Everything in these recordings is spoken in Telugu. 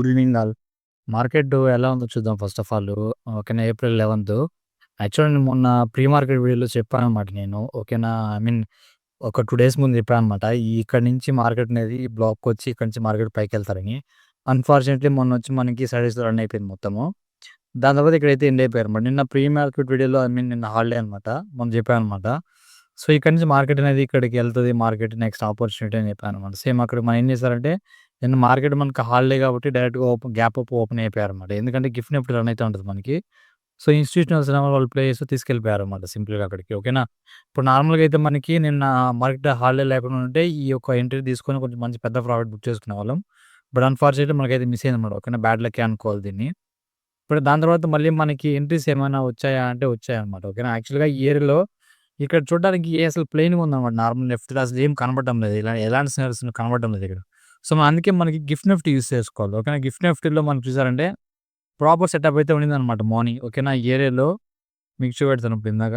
Good evening all. మార్కెట్ ఎలా ఉందో చూద్దాం ఫస్ట్ ఆఫ్ ఆల్. ఓకేనా. ఏప్రిల్ 11 యాక్చువల్లీ మొన్న ప్రీ మార్కెట్ వీడియోలో చెప్పాననమాట నేను. ఓకేనా. ఐ మీన్ ఒక 2 డేస్ ముందు చెప్పాననమాట. ఇక్కడి నుంచి మార్కెట్ అనేది బ్లాక్‌కొచ్చి ఇక్కడి నుంచి మార్కెట్ పైకెళ్తారని. అన్‌ఫార్చునేట్‌లీ మొన్నొచ్చి మనకి సైడ్స్‌లో రన్ అయిపోయింది మొత్తము. దాని తర్వాత ఇక్కడైతే ఎండ్ అయిపోయారనమాట. నిన్న ప్రీ మార్కెట్ వీడియోలో ఐ మీన్ నిన్న హాలిడే అనమాట. మొన్న చెప్పాననమాట. సో, ఇక్కడి నుంచి మార్కెట్ అనేది ఇక్కడికెళ్తది. మార్కెట్ నెక్స్ట్ ఆపర్చునిటీ అని చెప్పాననమాట. సేమ్ అక్కడ మనం ఏం చేశారంటే నిన్న మార్కెట్ మనకు హాలిడే కాబట్టి డైరెక్ట్‌గా గ్యాప్ అప్ ఓపెన్ అయిపోయారనమాట. ఎందుకంటే గిఫ్ట్ నిఫ్టీ రన్ అయితా ఉంటది మనకి. సో, ఇన్‌స్టిట్యూషనల్స్ వాళ్ళు ప్లే చేసి తీసుకెళ్ళిపోయారనమాట సింపుల్‌గా అక్కడికి. ఓకేనా. ఇప్పుడు నార్మల్‌గా అయితే మనకి నిన్న మార్కెట్ హాలిడే లేకుండా ఉంటే ఈ యొక్క ఎంట్రీ తీసుకొని కొంచెం మంచి పెద్ద ప్రాఫిట్ బుక్ చేసుకునేవాళ్ళం. బట్ అన్‌ఫార్చునేట్‌లీ మనకైతే మిస్ అయిందనమాట. ఓకేనా. బ్యాడ్ లక్కే అనుకోవాలి దీన్ని. ఇప్పుడు దాని తర్వాత మళ్ళీ మనకి ఎంట్రీస్ ఏమైనా వచ్చాయా అంటే వచ్చాయన్నమాట. ఓకేనా. యాక్చువల్‌గా ఈ ఇయర్‌లో ఇక్కడ చూడడానికి అసలు ప్లెయిన్‌గా ఉందన్నమాట. నార్మల్ నిఫ్టీలో అసలు ఏం కనపడడం లేదు. ఇలా ఎలాంటి సినారియోస్ కనపడడం లేదు ఇక్కడ. సో, అందుకే మనకి గిఫ్ట్ నిఫ్టీ యూజ్ చేసుకోవాలి. ఓకేనా. గిఫ్ట్ నిఫ్టీలో మనం చూసారంటే ప్రాపర్ సెటప్ అయితే ఉండిందన్నమాట మార్నింగ్. ఓకేనా. ఈ ఏరియాలో మీకు చూపెడతాను ఇప్పుడు ఇందాక.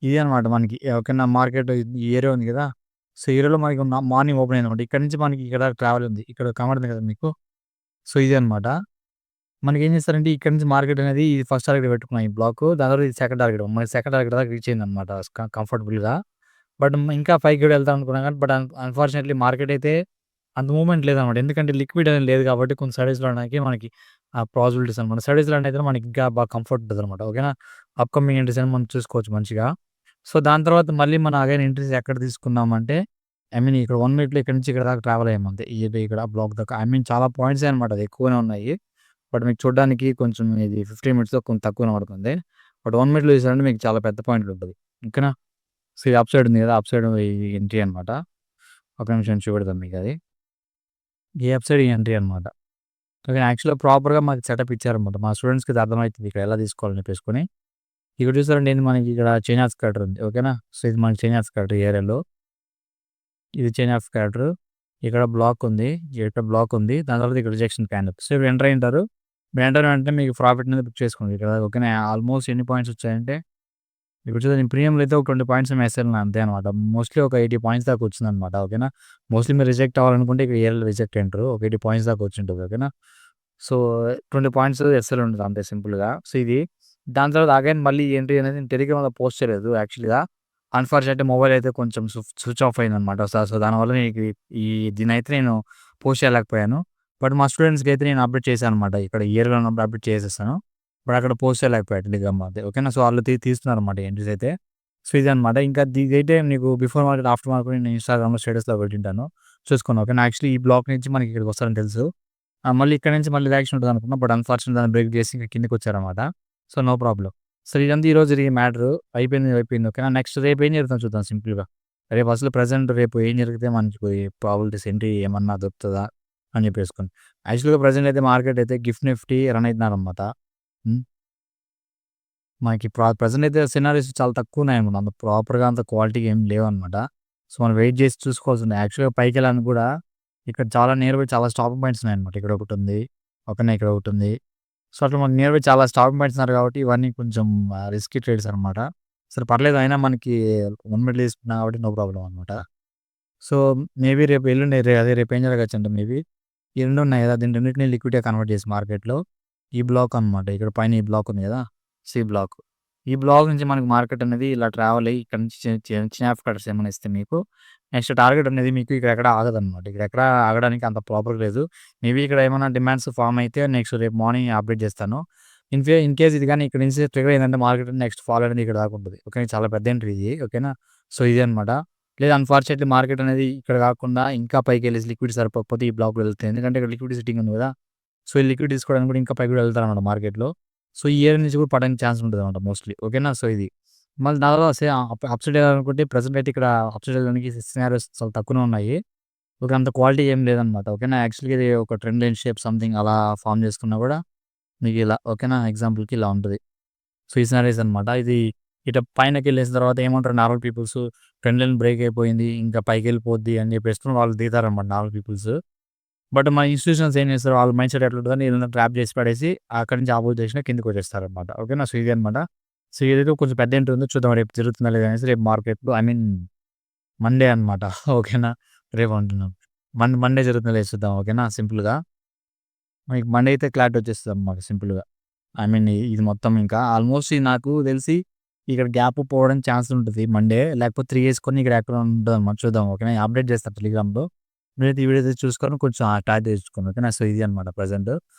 ఇదే అనమాట మనకి. ఓకేనా. మార్కెట్ ఈ ఏరియా ఉంది కదా! సో, ఈ ఏరియాలో మనకి మార్నింగ్ ఓపెన్ అయిందన్నమాట. ఇక్కడ నుంచి మనకి ఇక్కడ ట్రావెల్ ఉంది. ఇక్కడ కనపడుతుంది కదా మీకు. సో, ఇదే అనమాట. మనకేం చేస్తారంటే ఇక్కడి నుంచి మార్కెట్ అనేది ఇది ఫస్ట్ టార్గెట్ పెట్టుకున్నాం ఈ బ్లాకు. దాని తర్వాత ఇది సెకండ్ టార్గెట్. మనకి సెకండ్ టార్గెట్ దాకా రీచ్ అయిందనమాట కంఫర్టబుల్‌గా. బట్ ఇంకా పైకి కూడా వెళ్దాం అనుకున్నాం కానీ బట్ అన్‌ఫార్చునేట్‌లీ మార్కెట్ అయితే అంత మూవ్‌మెంట్ లేదనమాట. ఎందుకంటే లిక్విడ్ అనేది లేదు కాబట్టి కొన్ని సైడ్స్‌లో అనడానికి మనకి పాసిబిలిటీస్ అనమాట. సైడ్స్‌లో అయితే మనకి ఇంకా బాగా కంఫర్ట్ ఉంటదనమాట. ఓకేనా. అప్‌కమింగ్ ఎంట్రీస్ అని మనం చూసుకోవచ్చు మంచిగా. సో, దాని తర్వాత మళ్ళీ మనం అగైన్ ఎంట్రీస్ ఎక్కడ తీసుకున్నామంటే ఐ మీన్ ఇక్కడ 1 మినిట్‌లో ఇక్కడి నుంచి ఇక్కడ దాకా ట్రావెల్ అయ్యాము అంతే. ఇక్కడ బ్లాక్ దాకా. ఐ మీన్ చాలా పాయింట్సే అనమాట. అది ఎక్కువనే ఉన్నాయి. బట్ మీకు చూడడానికి కొంచెం ఇది 15 మినిట్స్‌లో కొంచెం తక్కువ కనపడుతుంది. బట్ 1 మినిట్‌లో చూసారంటే మీకు చాలా పెద్ద పాయింట్లు ఉంటది. ఓకేనా. సో, ఇది అప్ సైడ్ ఉంది కదా! అప్ సైడ్ ఈ ఎంట్రీ అనమాట. ఒక నిమిషం చూపెడతాను మీకది. ఈ అప్ సైడ్ ఈ ఎంట్రీ అనమాట. ఓకే. యాక్చువల్‌గా ప్రాపర్‌గా మాకు సెటప్ ఇచ్చారనమాట. మా స్టూడెంట్స్‌కి ఇది అర్థమైతది ఇక్కడ ఎలా తీసుకోవాలని చెప్పేసుకొని. ఇక్కడ చూసారంటే ఏంది మనకి ఇక్కడ చైన్ ఆఫ్ స్కాటర్ ఉంది. ఓకేనా. సో, ఇది మనకి చైన్ ఆఫ్ స్కాటర్ ఈ ఏరియాలో. ఇది చైన్ ఆఫ్ స్కాటర్. ఇక్కడ బ్లాక్ ఉంది. ఇక్కడ బ్లాక్ ఉంది. దాని తర్వాత ఇక్కడ రిజెక్షన్ క్యాండిల్. సో, ఇప్పుడు ఎంటర్ అయ్యుంటారు. మీరు ఎంటర్ వెంటనే మీకు ప్రాఫిట్ అనేది బుక్ చేసుకోండి. ఇక్కడ ఓకేనా. ఆల్మోస్ట్ ఎన్ని పాయింట్స్ వచ్చాయంటే ఇప్పుడు చూడండి ప్రీమియంలో అయితే ఒక 20 పాయింట్స్ ఏమో ఎసాను అంతే అనమాట. మోస్ట్‌లీ ఒక 80 పాయింట్స్ దాకా వచ్చిందనమాట. ఓకేనా. మోస్ట్‌లీ మీరు రిజెక్ట్ అవ్వాలనుకుంటే ఇక్కడ ఏరియాలో రిజెక్ట్ అయ్యుంటారు. ఒక 80 పాయింట్స్ దాకా వచ్చుంటది. ఓకేనా. సో, 20 పాయింట్స్ ఎస్ఎల్ ఉంటది అంతే సింపుల్‌గా. సో, ఇది దాని తర్వాత అగైన్ మళ్ళీ ఎంట్రీ అనేది నేను టెలిగ్రామ్‌లో పోస్ట్ చేయలేదు యాక్చువల్‌గా. అన్‌ఫార్చునేట్‌లీ మొబైల్ అయితే కొంచెం స్విచ్ ఆఫ్ అయిందనమాట. సో, దానివల్ల నీకు ఈ దీన్నైతే నేను పోస్ట్ చేయలేకపోయాను. బట్ మా స్టూడెంట్స్‌కైతే నేను అప్డేట్ చేశాననమాట. ఇక్కడ ఈ ఇయర్‌లో ఉన్నప్పుడు అప్డేట్ చేసేసాను. బట్ అక్కడ పోస్ట్ చేయలేకపోయా టెలిగ్రామ్‌లో అంతే. ఓకేనా. సో, వాళ్ళు తీస్తున్నారనమాట ఎంట్రీస్ అయితే. సో, ఇదనమాట. ఇంకా ఇదైతే నీకు బిఫోర్ మార్కెట్, ఆఫ్టర్ మార్కెట్ నేను ఇన్‌స్టాగ్రామ్‌లో స్టేటస్‌లో పెట్టింటాను. చూసుకోండి. ఓకేనా. యాక్చువల్లీ ఈ బ్లాక్ నుంచి మనకి ఇక్కడికి వస్తారని తెలుసు. మళ్ళీ ఇక్కడి నుంచి మళ్ళీ రియాక్షన్ ఉంటదనుకున్నా. బట్ అన్‌ఫార్చునేట్‌లీ దాన్ని బ్రేక్ చేసి ఇంక కిందకొచ్చారనమాట. So, no problem. సో, ఇదంతా ఈరోజు జరిగే మ్యాటరు. అయిపోయింది. ఓకేనా. నెక్స్ట్ రేపు ఏం జరుగుతుందో చూద్దాం సింపుల్‌గా. రేపు అసలు ప్రెజెంట్ రేపు ఏం జరిగితే మనకి ప్రాబబిలిటీస్ ఏంటి ఏమన్నా దొరుకుతదా అని చెప్పేసుకొని. యాక్చువల్‌గా ప్రెజెంట్ అయితే మార్కెట్ అయితే గిఫ్ట్ నిఫ్టీ రన్ అయితున్నారనమాట. హ్మ్. మనకి ప్రెజెంట్ అయితే సినారియోస్ చాలా తక్కువున్నాయన్నమాట. అంత ప్రాపర్‌గా అంత క్వాలిటీగా ఏమి లేవన్నమాట. సో, మనం వెయిట్ చేసి చూసుకోవాల్సిందే. యాక్చువల్‌గా పైకెళ్ళడానికి కూడా ఇక్కడ చాలా నియర్ బై చాలా స్టాపింగ్ పాయింట్స్ ఉన్నాయన్నమాట. ఇక్కడ ఒకటుంది. పక్కనే ఇక్కడ ఒకటుంది. సో, అట్లా మనకి నియర్ బై చాలా స్టాపింగ్ పాయింట్స్ ఉన్నారు కాబట్టి ఇవన్నీ కొంచెం రిస్కీ ట్రేడ్స్ అనమాట. సరే పర్లేదు అయినా మనకి 1 మినిట్ తీసుకున్నా కాబట్టి నో ప్రాబ్లమ్ అనమాట. సో, మేబీ రేపు ఎల్లుండి అదే రేపు ఏం జరగొచ్చంటే మేబీ ఈ 2 ఉన్నాయి కదా! దీన్ని రెండిటిని లిక్విడ్‌గా కన్వర్ట్ చేసి మార్కెట్‌లో ఈ బ్లాక్ అనమాట. ఇక్కడ పైన ఈ బ్లాక్ ఉంది కదా! C black. ఈ బ్లాక్ నుంచి మనకి మార్కెట్ అనేది ఇలా ట్రావెల్ అయ్యి ఇక్కడ నుంచి చినాఫ్ కట్స్ ఏమైనా ఇస్తే మీకు నెక్స్ట్ టార్గెట్ అనేది మీకు ఇక్కడెక్కడ ఆగదనమాట. ఇక్కడెక్కడ ఆగడానికి అంత ప్రాపర్‌గా లేదు. మేబీ ఇక్కడ ఏమైనా డిమాండ్స్ ఫార్మ్ అయితే నెక్స్ట్ రేపు మార్నింగ్ అప్డేట్ చేస్తాను. ఇన్ కేస్ ఇది గాని ఇక్కడ నుంచి ట్రిగ్గర్ అయిందంటే మార్కెట్ నెక్స్ట్ ఫాల్ అనేది ఇక్కడ దాకా ఉంటది. ఓకే. చాలా పెద్ద ఎంట్రీ ఇది. ఓకేనా. సో, ఇదే అనమాట. లేదా అన్‌ఫార్చునేట్‌లీ మార్కెట్ అనేది ఇక్కడ కాకుండా ఇంకా పైకెళ్ళేసి లిక్విడ్ సరిపోకపోతే ఈ బ్లాక్‌లో వెళ్తాయి. ఎందుకంటే ఇక్కడ లిక్విడ్ సిట్టింగ్ ఉంది కదా! సో, ఈ లిక్విడ్ తీసుకోవడానికి కూడా ఇంకా పైకి కూడా వెళ్తారనమాట మార్కెట్‌లో. సో, ఈ ఏరియా నుంచి కూడా పడడానికి ఛాన్స్ ఉంటదనమాట మోస్ట్‌లీ. ఓకేనా. సో, ఇది. మళ్ళీ దాని తర్వాత అప్ సైడ్ ఎళ్ళాలనుకుంటే ప్రెజెంట్ అయితే ఇక్కడ అప్ సైడ్ ఎళ్ళడానికి సినారియోస్ చాలా తక్కువనే ఉన్నాయి. ఓకే. అంత క్వాలిటీ ఏం లేదనమాట. ఓకేనా. యాక్చువల్‌గా ఇది ఒక ట్రెండ్ లైన్ షేప్ సంథింగ్ అలా ఫార్మ్ చేసుకున్నా కూడా మీకు ఇలా ఓకేనా. ఎగ్జాంపుల్‌కి ఇలా ఉంటది. సో, ఈ సినారియోస్ అనమాట. ఇది పైనకెళ్ళేసిన తర్వాత ఏమంటారు normal peoples trend line break అయిపోయింది. ఇంకా పైకెళ్ళిపోద్ది అని చెప్పేసుకొని వాళ్ళు దిగుతారనమాట నార్మల్ పీపుల్స్. బట్ మన ఇన్‌స్టిట్యూషన్స్ ఏం చేస్తారు వాళ్ళ మైండ్ సెట్ ఎట్లుంటదని ఏదైనా ట్రాప్ చేసి పడేసి అక్కడి నుంచి ఆపోజిట్ డైరెక్షన్‌లో కిందకొచ్చేస్తారనమాట. ఓకేనా. సో, ఇది అనమాట. సో, ఏదైతే కొంచెం పెద్ద ఎంట్రీ ఉందో చూద్దాం రేపు జరుగుతుందా లేదా అనేసి రేపు మార్కెట్‌లో ఐ మీన్ మండే అనమాట. ఓకేనా. రేపు అంటున్నాను. మండే జరుగుతుందో లేదో చూద్దాం. ఓకేనా సింపుల్‌గా. మీకు మండే అయితే క్లారిటీ వచ్చేస్తదనమాట సింపుల్‌గా. ఐ మీన్ ఇది మొత్తం ఇంకా ఆల్మోస్ట్ నాకు తెలిసి ఇక్కడ గ్యాప్ పోవడానికి ఛాన్స్ ఉంటది మండే. లేకపోతే 3 యేసుకొని ఇక్కడ ఎక్కడ ఉంటదనమాట చూద్దాం. ఓకేనా. అప్డేట్ చేస్తా టెలిగ్రామ్‌లో. మీరైతే ఈ వీడియో అయితే చూసుకొని కొంచెం ట్రాక్ తెచ్చుకోండి. ఓకేనా. సో, ఇది అనమాట ప్రెజెంట్.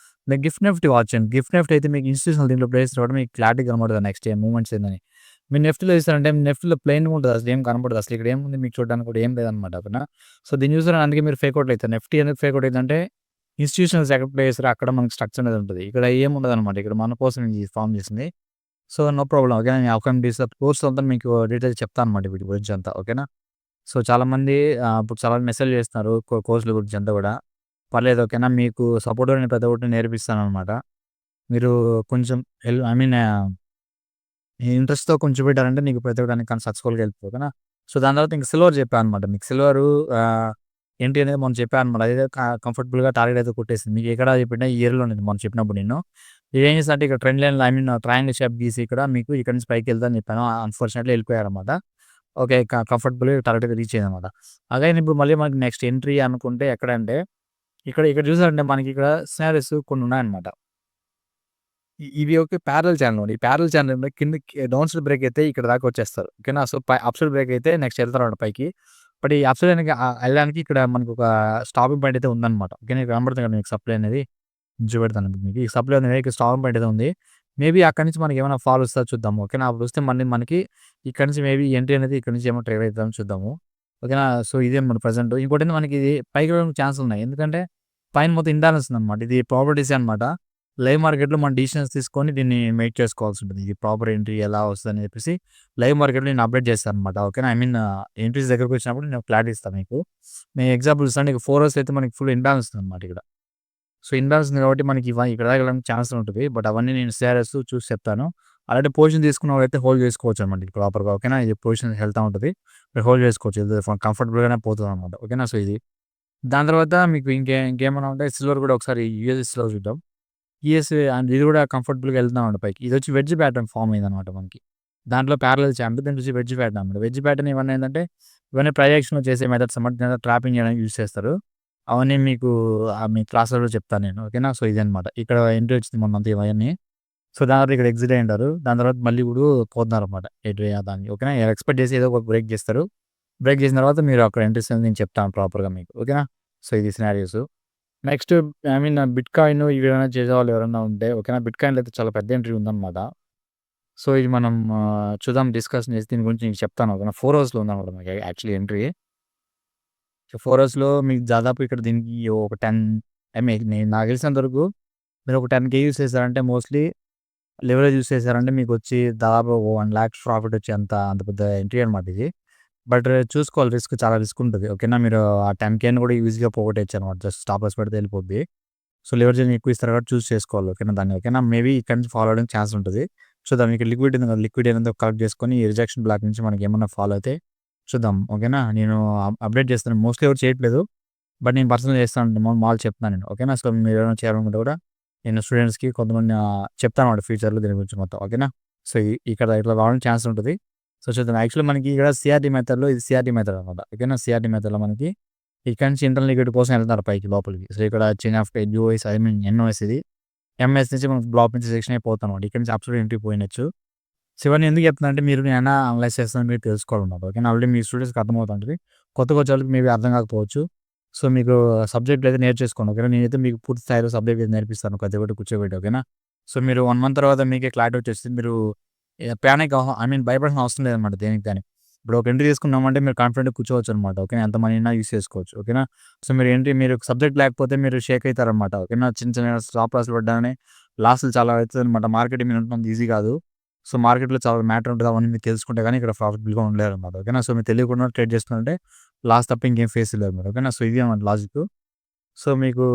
మీకు గిఫ్ట్ నెఫ్ట్ వాచ్ చేయండి. గిఫ్ట్ నెఫ్ట్ అయితే మీకు ఇన్‌స్టిట్యూషనల్ దీంట్లో ప్లేస్ కూడా మీకు క్లారిటీ కనబడతది నెక్స్ట్ ఏం మూవ్‌మెంట్స్ ఏందని. మీరు నెఫ్ట్‌లో చూసారంటే నెఫ్ట్‌లో ప్లెయిన్‌గా ఉంటది. అసలు ఏం కనపడదు. అసలు ఇక్కడ ఏముంది మీకు చూడడానికి కూడా ఏం లేదనమాట. ఓకేనా. సో, దీన్ని చూసారా అందుకే మీరు ఫేక్ అవుట్ అయితారు. నిఫ్టీ ఎందుకు ఫేక్ అవుట్ అయిద్దంటే ఇన్‌స్టిట్యూషనల్స్ ఎక్కడ ప్లే చేస్తారో అక్కడ మనకి స్ట్రక్చర్ అనేది ఉంటది. ఇక్కడ ఏముండదనమాట. ఇక్కడ మన కోసం ఇది ఫార్మ్ చేసింది. So, no problem. ఓకేనా. నేను అకౌంట్ కోర్స్ అంతా మీకు డీటెయిల్స్ చెప్తాననమాట వీటి గురించి అంతా. ఓకేనా. సో, చాలామంది ఇప్పుడు చాలా మెసేజ్‌లు చేస్తున్నారు కోర్సుల గురించి అంతా కూడా. పర్లేదు ఓకేనా. మీకు సపోర్ట్‌గా నేను ప్రతి ఒక్కటి నేర్పిస్తాననమాట. మీరు కొంచెం ఐ మీన్ ఇంట్రెస్ట్‌తో కొంచెం పెట్టారంటే నీకు ప్రతి ఒక్కటి కానీ సక్సెస్‌ఫుల్‌గా వెళ్ళిపోతుంది. ఓకేనా. సో, దాని తర్వాత ఇంక సిల్వర్ చెప్పాననమాట. మీకు సిల్వరు ఏంటి అనేది మొన్న చెప్పాననమాట. అదైతే కంఫర్టబుల్‌గా టార్గెట్ అయితే కొట్టేసింది. మీకు ఎక్కడ చెప్పినా ఈ ఇయర్‌లోనే మొన్న చెప్పినప్పుడు నేను. ఇదేం చేశానంటే ఇక్కడ ట్రెండ్ లైన్‌లో ఐ మీన్ ట్రయాంగిల్ షేప్ గీసి ఇక్కడ మీకు ఇక్కడ నుంచి పైకి వెళ్తా అని చెప్పాను. అన్‌ఫార్చునేట్‌లీ వెళ్ళిపోయారనమాట. ఓకే. కంఫర్టబుల్‌గా టార్గెట్‌గా రీచ్ అయిందనమాట. అగైన్ ఇప్పుడు మళ్ళీ మనకి నెక్స్ట్ ఎంట్రీ అనుకుంటే ఎక్కడంటే ఇక్కడ ఇక్కడ చూసారంటే మనకి ఇక్కడ సినారియోస్ కొన్ని ఉన్నాయన్నమాట. ఇవి ఒక పారలెల్ ఛానెల్. ఈ పారలెల్ ఛానెల్ కిందకి డౌన్ సైడ్ బ్రేక్ అయితే ఇక్కడ దాకా వచ్చేస్తారు. ఓకేనా. సో, అప్ సైడ్ బ్రేక్ అయితే నెక్స్ట్ వెళ్తారన్నమాట పైకి. బట్ ఈ అప్ సైడ్ ఎళ్ళడానికి ఇక్కడ మనకొక స్టాపింగ్ పాయింట్ అయితే ఉందన్నమాట. ఓకేనా. ఇక్కడ కనపడుతుంది కదా మీకు సప్లై అనేది. చూపెడతాను ఇప్పుడు మీకు. ఈ సప్లై అనేది ఇక్కడ స్టాపింగ్ పాయింట్ అయితే ఉంది. మేబీ అక్కడి నుంచి మనకేమైనా ఫాల్ వస్తదో చూద్దాము. ఓకేనా. అప్పుడు వస్తే మళ్ళీ మనకి ఇక్కడి నుంచి మేబీ ఎంట్రీ అనేది ఇక్కడి నుంచి ఏమో ట్రేడ్ అయితదని చూద్దాము. ఓకేనా. సో, ఇదే మన ప్రెజెంట్. ఇంకోటేంటి మనకి ఇది పైకి వెళ్ళడానికి ఛాన్సులు ఉన్నాయి. ఎందుకంటే పైన మొత్తం ఇంబాలెన్స్ ఉందన్నమాట. ఇది ప్రాపర్టీసే అన్నమాట. లైవ్ మార్కెట్‌లో మనం డిసిషన్స్ తీసుకొని దీన్ని మేక్ చేసుకోవాల్సుంటది. ఇది ప్రాపర్ ఎంట్రీ ఎలా వస్తదని చెప్పేసి లైవ్ మార్కెట్‌లో నేను అప్డేట్ చేస్తానన్నమాట. ఓకేనా. ఐ మీన్ ఎంట్రీస్ దగ్గరకొచ్చినప్పుడు నేను క్లారిటీ ఇస్తాను మీకు. నేను ఎగ్జాంపుల్ ఇస్తాను. నీకు 4 అవర్స్ అయితే మనకి ఫుల్ ఇంబాలెన్స్ ఉందన్నమాట ఇక్కడ. సో, ఇంబాలెన్స్ ఉంది కాబట్టి మనకి ఇక్కడ దాకా వెళ్ళడానికి ఛాన్స్ ఉంటది. బట్ అవన్నీ నేను సిఆర్ఎస్ చూసి చెప్తాను. అలాంటి పొజిషన్ తీసుకున్నవాడైతే హోల్డ్ చేసుకోవచ్చనమాట ఇది ప్రాపర్‌గా. ఓకేనా. ఇది పొజిషన్ వెళ్తా ఉంటది. మీరు హోల్డ్ చేసుకోవచ్చు. ఇది కంఫర్టబుల్‌గానే పోతదనమాట. ఓకేనా. సో, ఇది. దాని తర్వాత మీకు ఇంకేమన్నా ఉంటే సిల్వర్ కూడా ఒకసారి యూఎస్‌లో చూద్దాం. అండ్ ఇది కూడా కంఫర్టబుల్‌గా వెళ్తున్నామండి పైకి. ఇదొచ్చి వెడ్జ్ ప్యాటర్న్ ఫార్మ్ అయిందనమాట మనకి. దాంట్లో పారలెల్ చాంట్ దీంట్లో వచ్చి వెడ్జ్ ప్యాటర్న్ అనమాట. వెడ్జ్ ప్యాటర్న్ ఇవన్నీ ఏంటంటే ఇవన్నీ ప్రొజెక్షన్‌లో చేసే మెథడ్స్ అన్నమాట. ట్రాపింగ్ చేయడానికి యూజ్ చేస్తారు. అవన్నీ మీకు మీ క్లాస్‌లలో చెప్తాను నేను. ఓకేనా. సో, ఇదనమాట. ఇక్కడ ఎంట్రీ వచ్చింది మొన్నంతా ఇవన్నీ. సో, దాని తర్వాత ఇక్కడ ఎగ్జిట్ అయ్యుంటారు. దాని తర్వాత మళ్ళీ ఇప్పుడు పోతున్నారనమాట. ఎటు దానికి. ఓకేనా. ఎక్స్‌పెక్ట్ చేసి ఏదో ఒక బ్రేక్ చేస్తారు. బ్రేక్ చేసిన తర్వాత మీరు అక్కడ ఎంట్రీస్ అనేది నేను చెప్తాను ప్రాపర్‌గా మీకు. ఓకేనా. సో, ఇది scenarios. Next I mean bitcoin ఇవేమైనా చేసేవాళ్ళు ఎవరైనా ఉంటే ఓకేనా. బిట్‌కాయిన్‌లో అయితే చాలా పెద్ద ఎంట్రీ ఉందనమాట. సో, ఇది మనం చూద్దాం డిస్కషన్ చేసి దీని గురించి నీకు చెప్తాను. ఓకేనా. 4 అవర్స్‌లో ఉందనమాట మనకి యాక్చువల్లీ ఎంట్రీ. సో, 4 అవర్స్‌లో మీకు దాదాపు ఇక్కడ దీనికి ఒక 10 ఐ మీన్ నాకు తెలిసినంత వరకు మీరు ఒక 10,000 యూజ్ చేశారంటే మోస్ట్‌లీ లెవరేజ్ యూజ్ చేశారంటే మీకొచ్చి దాదాపు 1,00,000 ప్రాఫిట్ వచ్చే అంత పెద్ద ఎంట్రీ అనమాట ఇది. బట్ చూసుకోవాలి చాలా రిస్క్ ఉంటది. ఓకేనా. మీరు ఆ 10,000ని కూడా ఈజీగా పోగొట్టేయచ్చనమాట. జస్ట్ స్టాప్ లాస్ పెడితే వెళ్ళిపోద్ది. సో, లెవరేజింగ్ ఎక్కువ ఇస్తారు కాబట్టి చూజ్ చేసుకోవాలి. ఓకేనా దాన్ని. ఓకేనా. మేబీ ఇక్కడి నుంచి ఫాలో అవ్వడానికి ఛాన్స్ ఉంటది. చూద్దాం. ఇక్కడ లిక్విడ్ ఉంది కదా! లిక్విడ్ అనేది కలెక్ట్ చేసుకొని ఈ రిజెక్షన్ బ్లాక్ నుంచి మనకేమన్నా ఫాలో అయితే చూద్దాం. ఓకేనా. నేను అప్డేట్ చేస్తాను. మోస్ట్‌లీ ఎవరు చేయట్లేదు. బట్ నేను పర్సనల్‌గా చేస్తాను. మాములుగా చెప్తున్నాను నేను. ఓకేనా. సో, మీరేమైనా చేయాలనుకుంటే కూడా నేను స్టూడెంట్స్‌కి కొంతమంది చెప్తానన్నమాట ఫ్యూచర్‌లో దీని గురించి మొత్తం. ఓకేనా. సో, ఇక్కడ ఇట్లా రావడానికి ఛాన్స్ ఉంటది. సో, చూద్దాం. యాక్చువల్లీ మనకి ఇక్కడ సీఆర్‌టీ మెథడ్‌లో ఇది సీఆర్‌టీ మెథడ్ అనమాట. ఓకేనా. సీఆర్‌టీ మెథడ్‌లో మనకి ఇక్కడి నుంచి ఇంటర్నల్ లిక్విడ్ కోసం వెళ్తున్నారు పైకి లోపలికి. సో, ఇక్కడ chain of US I mean NOS ఇది. ఎంఎస్ నుంచి మనం బ్లాక్ నుంచి సెక్షన్ అయిపోతామన్నమాట. ఇక్కడ నుంచి అబ్సల్యూట్ ఎంట్రీ పోయినచ్చు. సో, ఇవన్నీ ఎందుకు చెప్తున్నా అంటే మీరు నేనైనా అనలైజ్ చేస్తానని మీరు తెలుసుకోవాలన్నమాట. ఓకేనా. ఆల్రెడీ మీ స్టూడెంట్స్‌కి అర్థమవుతుంటది. కొత్తగా వచ్చేవాళ్ళకి మేబీ అర్థం కాకపోవచ్చు. సో, మీకు సబ్జెక్ట్‌లు అయితే నేర్చేసుకోండి. ఓకేనా. నేనైతే మీకు పూర్తి స్థాయిలో సబ్జెక్ట్ అయితే నేర్పిస్తాను ప్రతి ఒక్కటి కూర్చోబెట్టి. ఓకేనా. సో, మీరు 1 మంత్ తర్వాత మీకే క్లారిటీ వచ్చేస్తది. మీరు పానిక్ ఐ మీన్ భయపడాల్సిన అవసరం లేదన్నమాట దేనికి దానికి. ఇప్పుడు ఒక ఎంట్రీ తీసుకున్నామంటే మీరు కాన్ఫిడెంట్‌గా కూర్చోవచ్చనమాట. ఓకేనా. ఎంత మనీ అయినా యూజ్ చేసుకోవచ్చు. ఓకేనా. సో, మీరు సబ్జెక్ట్ లేకపోతే మీరు షేక్ అయితారనమాట. ఓకేనా. చిన్న చిన్న స్టాప్ లాస్‌లు పడ్డానే లాస్‌లు చాలా అవుతదనమాట. మార్కెట్ మీద ఉన్నంత ఈజీ కాదు. సో, మార్కెట్‌లో చాలా మ్యాటర్ ఉంటది. అవన్నీ మీరు తెలుసుకుంటే గాని ఇక్కడ ప్రాఫిటబుల్‌గా ఉండలేరనమాట. ఓకేనా. సో, మీరు తెలియకుండా ట్రేడ్ చేస్తున్నారంటే లాస్ తప్ప ఇంకేం ఫేస్ చేయలేరు మీరు. ఓకేనా. సో, ఇది అన్నమాట లాజిక్కు. సో, మీకు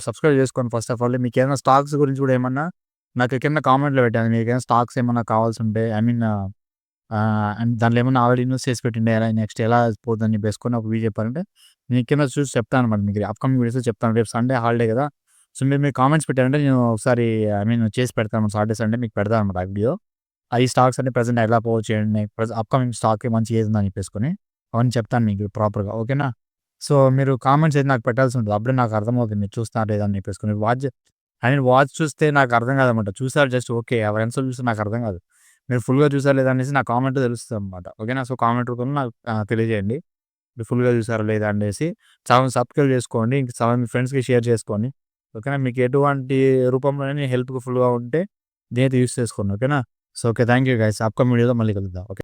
సబ్స్క్రైబ్ చేసుకోండి ఫస్ట్ ఆఫ్ ఆల్. మీకేమైనా స్టాక్స్ గురించి కూడా ఏమన్నా నాకు కింద కామెంట్‌లో పెట్టండి. మీకేమైనా స్టాక్స్ ఏమన్నా కావాల్సుంటే ఐ మీన్ అండ్ దాంట్లో ఏమన్నా ఆల్రెడీ ఇన్వెస్ట్ చేసి పెట్టిండే నెక్స్ట్ ఎలా పోద్దని చెప్పేసుకొని ఒక వీడియో చెప్పారంటే నేను కింద చూసి చెప్తానన్నమాట మీకు. అప్‌కమింగ్ వీడియోస్‌లో చెప్తాను. రేపు సండే హాలిడే కదా! సో, మీరు కామెంట్స్ పెట్టారంటే నేను ఒకసారి ఐ మీన్ చేసి పెడతాను. సాటర్డే, సండే మీకు పెడతానన్నమాట ఆ వీడియో. ఈ స్టాక్స్ అన్ని ప్రెజెంట్ ఎలా పోవచ్చు ఏంటి అప్‌కమింగ్ స్టాక్ మంచిగా ఏదుందని చెప్పేసుకొని అవన్నీ చెప్తాను మీకు ప్రాపర్‌గా. ఓకేనా. సో, మీరు కామెంట్స్ అయితే నాకు పెట్టాల్సి ఉంటది. అప్పుడే నాకు అర్థమవుతుంది మీరు చూస్తున్నారా లేదా అని చెప్పేసుకొని. నేను వాచ్ చూస్తే నాకు అర్థం కాదనమాట. చూసారు జస్ట్ ఓకే. ఎంతసేపు చూస్తే నాకు అర్థం కాదు. మీరు ఫుల్‌గా చూసారా లేదా అనేసి నా కామెంట్‌లో తెలుస్తదనమాట. ఓకేనా. సో, కామెంట్ రూపంలో నాకు తెలియజేయండి. మీరు ఫుల్‌గా చూసారా లేదా అనేసి. సబ్స్క్రైబ్ చేసుకోండి. ఇంక మీ ఫ్రెండ్స్‌కి షేర్ చేసుకోండి. ఓకేనా. మీకు ఎటువంటి రూపంలోనైనా హెల్ప్‌ఫుల్‌గా ఉంటే నేనైతే యూజ్ చేసుకోండి. ఓకేనా. So, okay. Thank you guys. Upcoming వీడియోలో మళ్ళీ కలుద్దాం. ఓకే.